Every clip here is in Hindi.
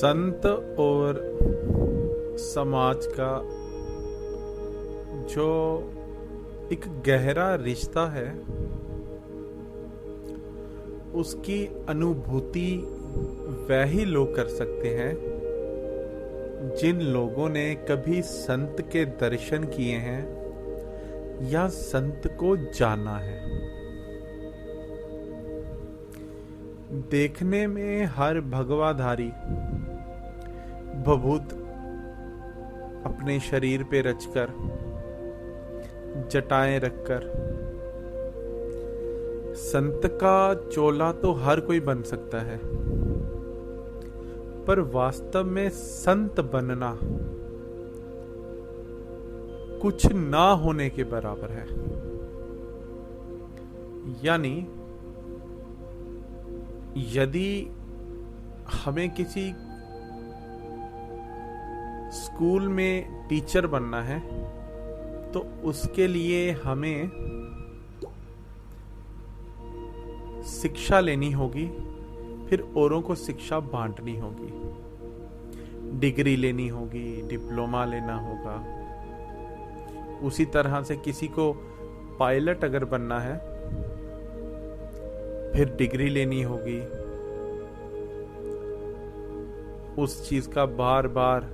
संत और समाज का जो एक गहरा रिश्ता है, उसकी अनुभूति वह ही लोग कर सकते हैं जिन लोगों ने कभी संत के दर्शन किए हैं या संत को जाना है। देखने में हर भगवाधारी भभूत अपने शरीर पे रचकर, जटाएं रखकर, संत का चोला तो हर कोई बन सकता है, पर वास्तव में संत बनना कुछ ना होने के बराबर है। यानी यदि हमें किसी स्कूल में टीचर बनना है तो उसके लिए हमें शिक्षा लेनी होगी, फिर औरों को शिक्षा बांटनी होगी, डिग्री लेनी होगी, डिप्लोमा लेना होगा। उसी तरह से किसी को पायलट अगर बनना है फिर डिग्री लेनी होगी, उस चीज का बार बार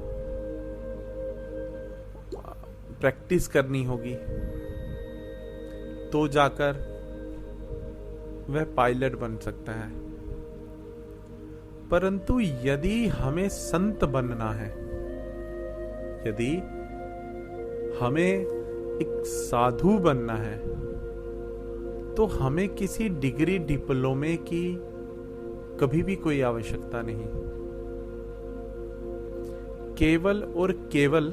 प्रैक्टिस करनी होगी, तो जाकर वह पायलट बन सकता है। परंतु यदि हमें संत बनना है, यदि हमें एक साधु बनना है, तो हमें किसी डिग्री डिप्लोमे की कभी भी कोई आवश्यकता नहीं। केवल और केवल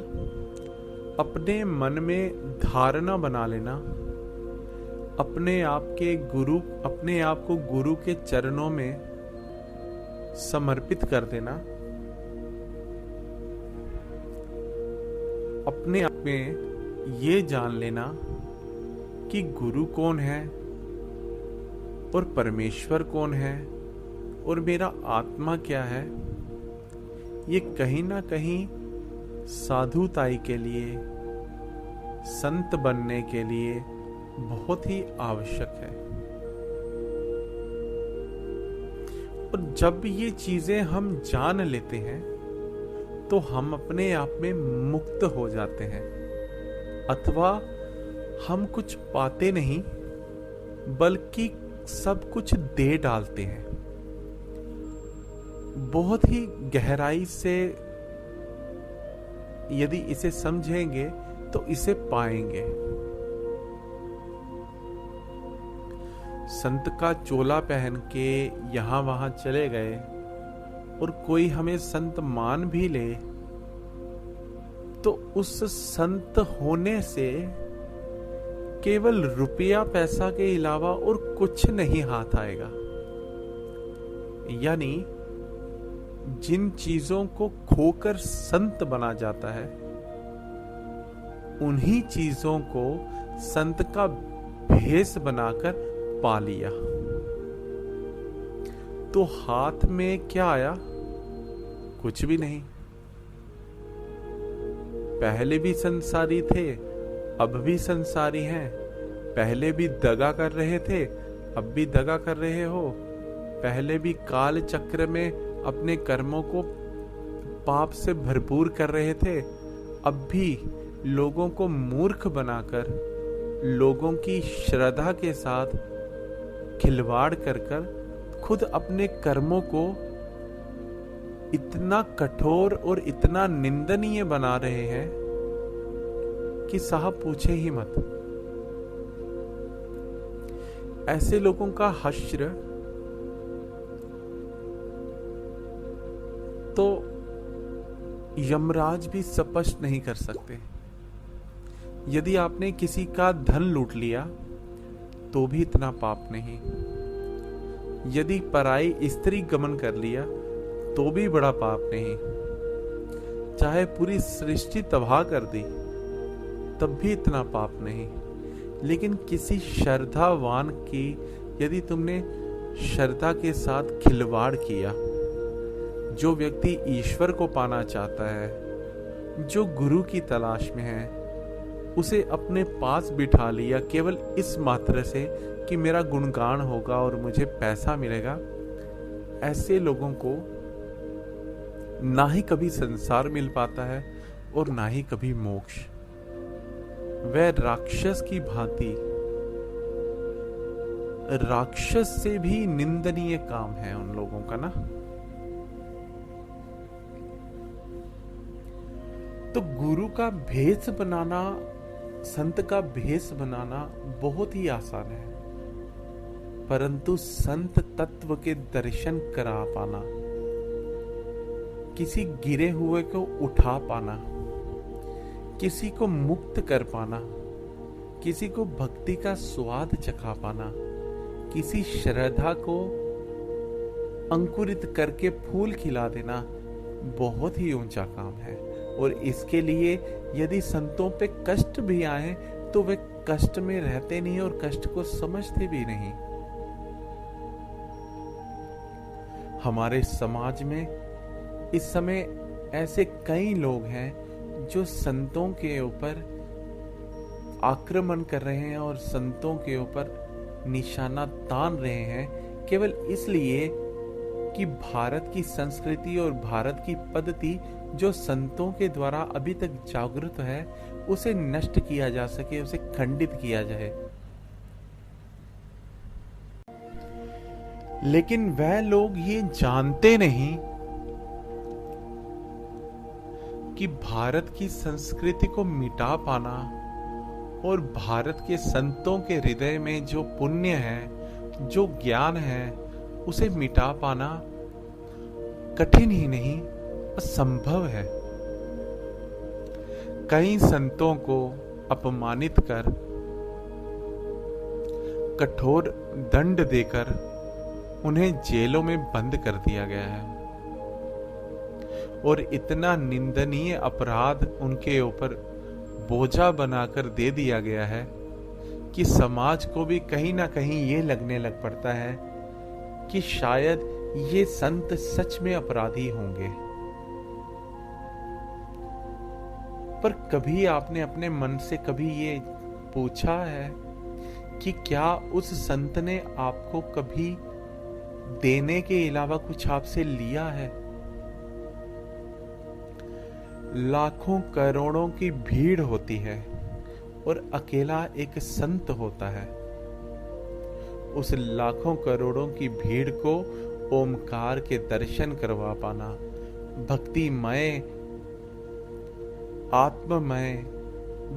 अपने मन में धारणा बना लेना, अपने आप को गुरु के चरणों में समर्पित कर देना, अपने आप में ये जान लेना कि गुरु कौन है और परमेश्वर कौन है और मेरा आत्मा क्या है, ये कहीं ना कहीं साधुताई के लिए, संत बनने के लिए बहुत ही आवश्यक है। और जब ये चीजें हम जान लेते हैं तो हम अपने आप में मुक्त हो जाते हैं, अथवा हम कुछ पाते नहीं बल्कि सब कुछ दे डालते हैं। बहुत ही गहराई से यदि इसे समझेंगे तो इसे पाएंगे। संत का चोला पहन के यहां वहां चले गए और कोई हमें संत मान भी ले तो उस संत होने से केवल रुपया पैसा के अलावा और कुछ नहीं हाथ आएगा। यानी जिन चीजों को खोकर संत बना जाता है, उन्हीं चीजों को संत का भेष बनाकर पा लिया। तो हाथ में क्या आया? कुछ भी नहीं। पहले भी संसारी थे, अब भी संसारी हैं। पहले भी दगा कर रहे थे, अब भी दगा कर रहे हो। पहले भी काल चक्र में अपने कर्मों को पाप से भरपूर कर रहे थे, अब भी लोगों को मूर्ख बनाकर, लोगों की श्रद्धा के साथ खिलवाड़ कर खुद अपने कर्मों को इतना कठोर और इतना निंदनीय बना रहे हैं कि साहब पूछे ही मत। ऐसे लोगों का हश्र तो यमराज भी स्पष्ट नहीं कर सकते। यदि आपने किसी का धन लूट लिया तो भी इतना पाप नहीं। यदि पराई स्त्री गमन कर लिया तो भी बड़ा पाप नहीं। चाहे पूरी सृष्टि तबाह कर दी तब भी इतना पाप नहीं। लेकिन किसी श्रद्धावान की यदि तुमने श्रद्धा के साथ खिलवाड़ किया, जो व्यक्ति ईश्वर को पाना चाहता है, जो गुरु की तलाश में है, उसे अपने पास बिठा लिया केवल इस मात्र से कि मेरा गुणगान होगा और मुझे पैसा मिलेगा, ऐसे लोगों को ना ही कभी संसार मिल पाता है और ना ही कभी मोक्ष। वह राक्षस की भांति, राक्षस से भी निंदनीय काम है उन लोगों का ना। तो गुरु का भेष बनाना, संत का भेष बनाना बहुत ही आसान है, परंतु संत तत्व के दर्शन करा पाना, किसी गिरे हुए को उठा पाना, किसी को मुक्त कर पाना, किसी को भक्ति का स्वाद चखा पाना, किसी श्रद्धा को अंकुरित करके फूल खिला देना बहुत ही ऊंचा काम है। और इसके लिए यदि संतों पे कष्ट भी आए तो वे कष्ट में रहते नहीं और कष्ट को समझते भी नहीं। हमारे समाज में इस समय ऐसे कई लोग हैं जो संतों के ऊपर आक्रमण कर रहे हैं और संतों के ऊपर निशाना तान रहे हैं, केवल इसलिए कि भारत की संस्कृति और भारत की पद्धति जो संतों के द्वारा अभी तक जागृत है, उसे नष्ट किया जा सके, उसे खंडित किया जाए। लेकिन वह लोग ये जानते नहीं कि भारत की संस्कृति को मिटा पाना और भारत के संतों के हृदय में जो पुण्य है, जो ज्ञान है, उसे मिटा पाना कठिन ही नहीं, असंभव है। कई संतों को अपमानित कर, कठोर दंड देकर उन्हें जेलों में बंद कर दिया गया है और इतना निंदनीय अपराध उनके ऊपर बोझा बनाकर दे दिया गया है कि समाज को भी कहीं ना कहीं ये लगने लग पड़ता है कि शायद ये संत सच में अपराधी होंगे। पर कभी आपने अपने मन से कभी ये पूछा है कि क्या उस संत ने आपको कभी देने के अलावा कुछ आपसे लिया है? लाखों करोड़ों की भीड़ होती है और अकेला एक संत होता है। उस लाखों करोड़ों की भीड़ को ओमकार के दर्शन करवा पाना, भक्तिमय, आत्ममय,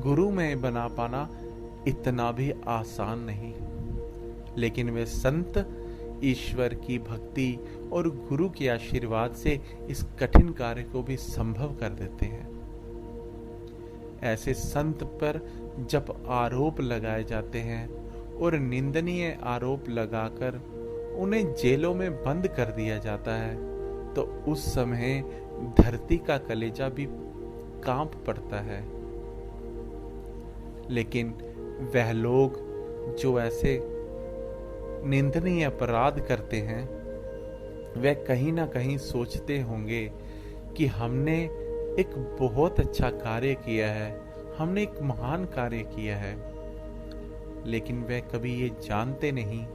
गुरुमय बना पाना इतना भी आसान नहीं। लेकिन वे संत ईश्वर की भक्ति और गुरु के आशीर्वाद से इस कठिन कार्य को भी संभव कर देते हैं। ऐसे संत पर जब आरोप लगाए जाते हैं और निंदनीय आरोप लगाकर उन्हें जेलों में बंद कर दिया जाता है, तो उस समय धरती का कलेजा भी कांप पड़ता है। लेकिन वह लोग जो ऐसे निंदनीय अपराध करते हैं, वे कहीं ना कहीं सोचते होंगे कि हमने एक बहुत अच्छा कार्य किया है, हमने एक महान कार्य किया है। लेकिन वे कभी ये जानते नहीं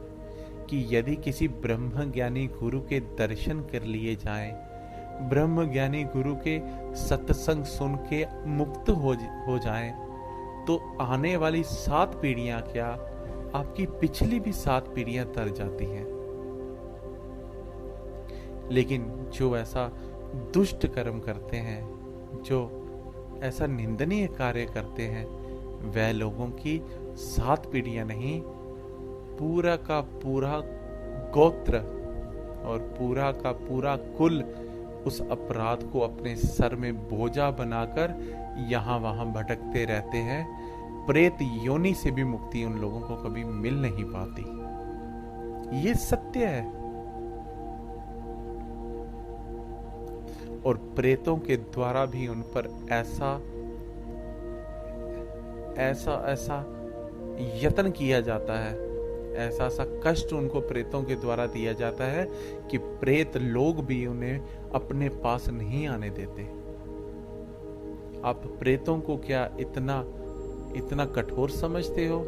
कि यदि किसी ब्रह्म ज्ञानी गुरु के दर्शन कर लिए जाएं, ब्रह्म ज्ञानी गुरु के सत्संग सुन के मुक्त हो जाएं, तो आने वाली 7 पीढ़ियां क्या, आपकी पिछली भी 7 पीढ़ियां तर जाती हैं। लेकिन जो ऐसा दुष्ट कर्म करते हैं, जो ऐसा निंदनीय कार्य करते हैं, वह लोगों की 7 पीढ़ियां नहीं, पूरा का पूरा गोत्र और पूरा का पूरा कुल उस अपराध को अपने सर में बोझा बनाकर यहां वहां भटकते रहते हैं। प्रेत योनि से भी मुक्ति उन लोगों को कभी मिल नहीं पाती। ये सत्य है। और प्रेतों के द्वारा भी उन पर ऐसा यत्न किया जाता है ऐसा सा कष्ट उनको प्रेतों के द्वारा दिया जाता है कि प्रेत लोग भी उन्हें अपने पास नहीं आने देते। आप प्रेतों को क्या इतना कठोर समझते हो?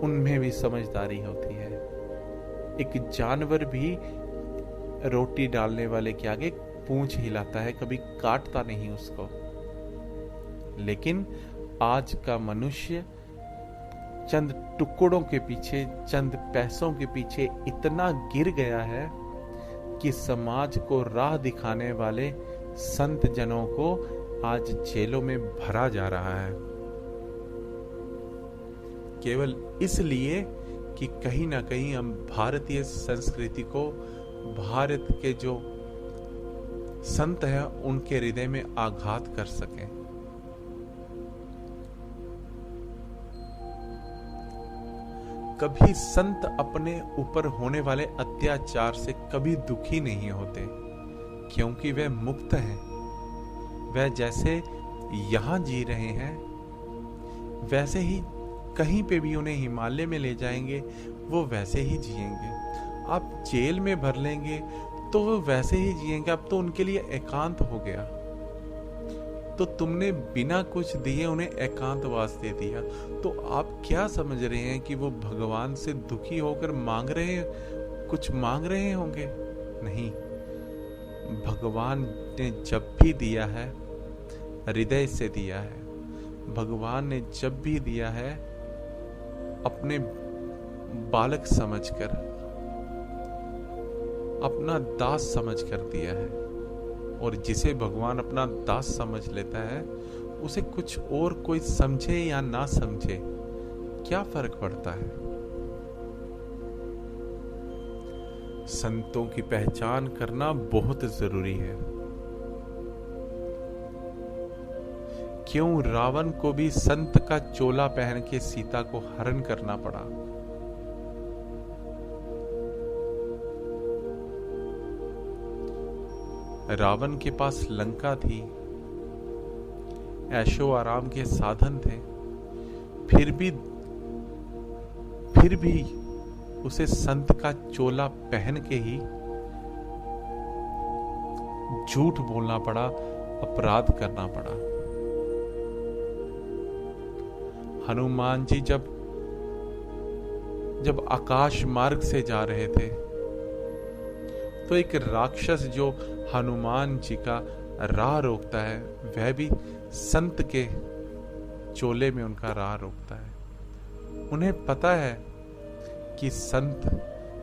उनमें भी समझदारी होती है। एक जानवर भी रोटी डालने वाले के आगे पूंछ हिलाता है, कभी काटता नहीं उसको। लेकिन आज का मनुष्य चंद टुकड़ों के पीछे, चंद पैसों के पीछे इतना गिर गया है कि समाज को राह दिखाने वाले संत जनों को आज जेलों में भरा जा रहा है, केवल इसलिए कि कहीं ना कहीं हम भारतीय संस्कृति को, भारत के जो संत हैं उनके हृदय में आघात कर सकें। कभी संत अपने ऊपर होने वाले अत्याचार से कभी दुखी नहीं होते, क्योंकि वे मुक्त हैं। वह जैसे यहां जी रहे हैं वैसे ही कहीं पे भी उन्हें हिमालय में ले जाएंगे वो वैसे ही जिएंगे। आप जेल में भर लेंगे तो वो वैसे ही जिएंगे। अब तो उनके लिए एकांत हो गया, तो तुमने बिना कुछ दिए उन्हें एकांतवास दे दिया। तो आप क्या समझ रहे हैं कि वो भगवान से दुखी होकर कुछ मांग रहे होंगे? नहीं, भगवान ने जब भी दिया है हृदय से दिया है। भगवान ने जब भी दिया है अपने बालक समझकर, अपना दास समझकर दिया है। और जिसे भगवान अपना दास समझ लेता है उसे कुछ और कोई समझे या ना समझे क्या फर्क पड़ता है। संतों की पहचान करना बहुत जरूरी है। क्यों रावण को भी संत का चोला पहन के सीता को हरण करना पड़ा? रावण के पास लंका थी, ऐशो आराम के साधन थे, फिर भी उसे संत का चोला पहन के ही झूठ बोलना पड़ा, अपराध करना पड़ा। हनुमान जी जब आकाश मार्ग से जा रहे थे तो एक राक्षस जो हनुमान जी का राह रोकता है वह भी संत के चोले में उनका राह रोकता है। उन्हें पता है कि संत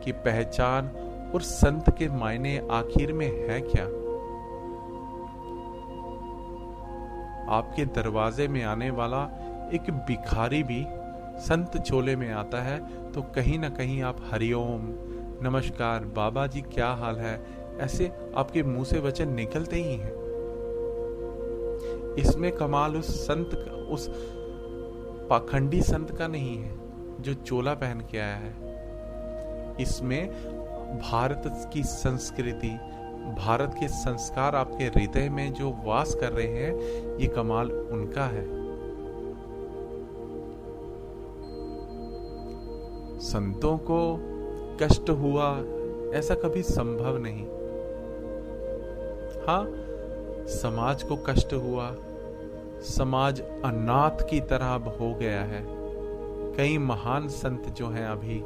की पहचान और संत के मायने आखिर में है क्या। आपके दरवाजे में आने वाला एक भिखारी भी संत चोले में आता है तो कहीं ना कहीं आप हरिओम, नमस्कार, बाबा जी क्या हाल है, ऐसे आपके मुंह से वचन निकलते ही हैं। इसमें कमाल उस पाखंडी संत का नहीं है जो चोला पहन के आया है। इसमें भारत की संस्कृति, भारत के संस्कार आपके हृदय में जो वास कर रहे हैं, ये कमाल उनका है। संतों को कष्ट हुआ ऐसा कभी संभव नहीं। हाँ, समाज को कष्ट हुआ, समाज अनाथ की तरह हो गया है। कई महान संत जो हैं अभी,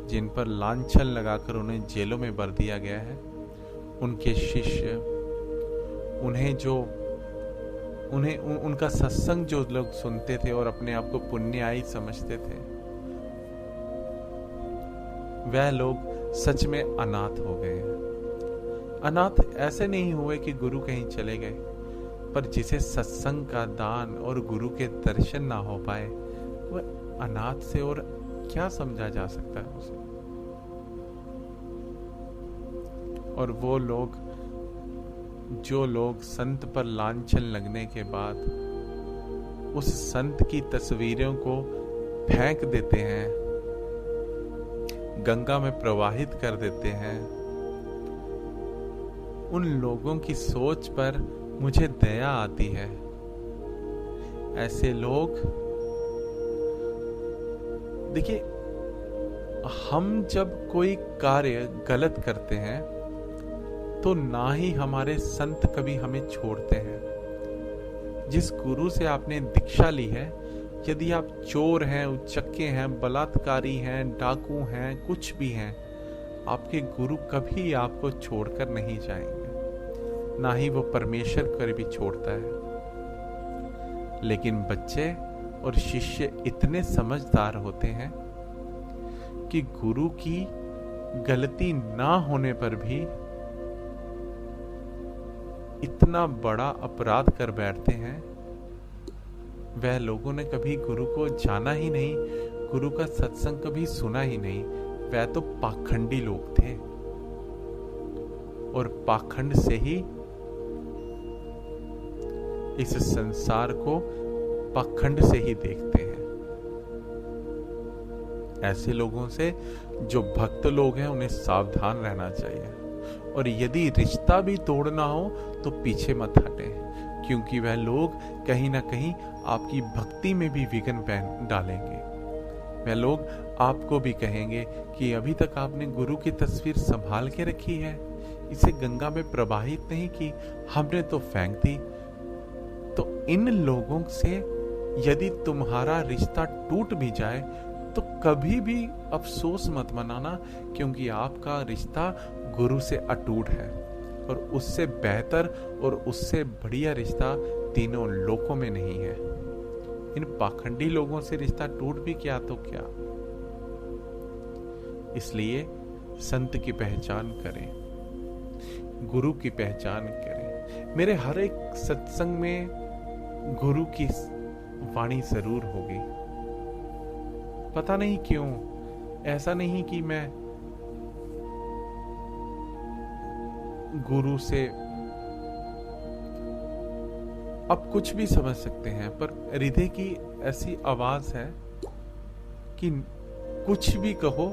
जिन पर लांछन लगाकर उन्हें जेलों में भर दिया गया है, उनके शिष्य, उनका सत्संग जो लोग सुनते थे और अपने आप को पुण्याई समझते थे, वह लोग सच में अनाथ हो गए हैं। अनाथ ऐसे नहीं हुए कि गुरु कहीं चले गए, पर जिसे सत्संग का दान और गुरु के दर्शन ना हो पाए, वह अनाथ से और क्या समझा जा सकता है उसे। और वो लोग, जो लोग संत पर लांछन लगने के बाद उस संत की तस्वीरों को फेंक देते हैं, गंगा में प्रवाहित कर देते हैं, उन लोगों की सोच पर मुझे दया आती है। ऐसे लोग, देखिए, हम जब कोई कार्य गलत करते हैं तो ना ही हमारे संत कभी हमें छोड़ते हैं। जिस गुरु से आपने दीक्षा ली है, यदि आप चोर हैं, उच्चक्के हैं, बलात्कारी हैं, डाकू हैं, कुछ भी हैं, आपके गुरु कभी आपको छोड़कर नहीं जाएंगे, ना ही वो परमेश्वर कभी छोड़ता है। लेकिन बच्चे और शिष्य इतने समझदार होते हैं कि गुरु की गलती ना होने पर भी इतना बड़ा अपराध कर बैठते हैं। वह लोगों ने कभी गुरु को जाना ही नहीं, गुरु का सत्संग कभी सुना ही नहीं। वह तो पाखंडी लोग थे और पाखंड से ही इस संसार को पाखंड से ही देखते हैं। ऐसे लोगों से जो भक्त लोग हैं उन्हें सावधान रहना चाहिए, और यदि रिश्ता भी तोड़ना हो तो पीछे मत हटें, क्योंकि वह लोग कहीं ना कहीं आपकी भक्ति में भी विघ्न डालेंगे। वह लोग आपको भी कहेंगे कि अभी तक आपने गुरु की तस्वीर संभाल के रखी है, इसे गंगा में प्रवाहित नहीं की, हमने तो फेंक दी। तो इन लोगों से यदि तुम्हारा रिश्ता टूट भी जाए तो कभी भी अफसोस मत मनाना, क्योंकि आपका रिश्ता गुरु से अटूट है, और उससे बेहतर और उससे बढ़िया रिश्ता तीनों लोकों में नहीं है। इन पाखंडी लोगों से रिश्ता टूट भी क्या तो क्या। इसलिए संत की पहचान करें, गुरु की पहचान करें। मेरे हर एक सत्संग में गुरु की वाणी जरूर होगी। पता नहीं क्यों, ऐसा नहीं कि मैं गुरु से अब कुछ भी समझ सकते हैं, पर हृदय की ऐसी आवाज है कि कुछ भी कहो,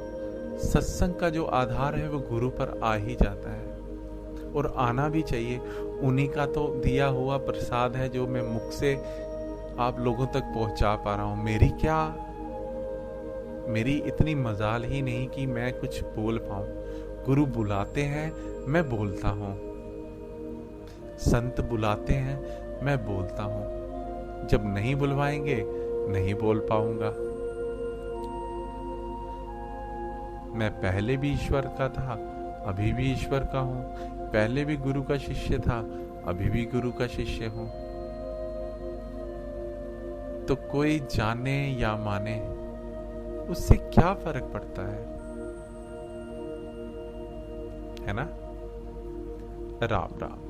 सत्संग का जो आधार है वो गुरु पर आ ही जाता है, और आना भी चाहिए। उन्हीं का तो दिया हुआ प्रसाद है जो मैं मुख से आप लोगों तक पहुंचा पा रहा हूं। मेरी इतनी मजाल ही नहीं कि मैं कुछ बोल पाऊं। गुरु बुलाते हैं, मैं बोलता हूं। संत बुलाते हैं, मैं बोलता हूं। जब नहीं बुलवाएंगे नहीं बोल पाऊंगा। मैं पहले भी ईश्वर का था, अभी भी ईश्वर का हूं। पहले भी गुरु का शिष्य था, अभी भी गुरु का शिष्य हूं। तो कोई जाने या माने, उससे क्या फर्क पड़ता है ना? राम राम।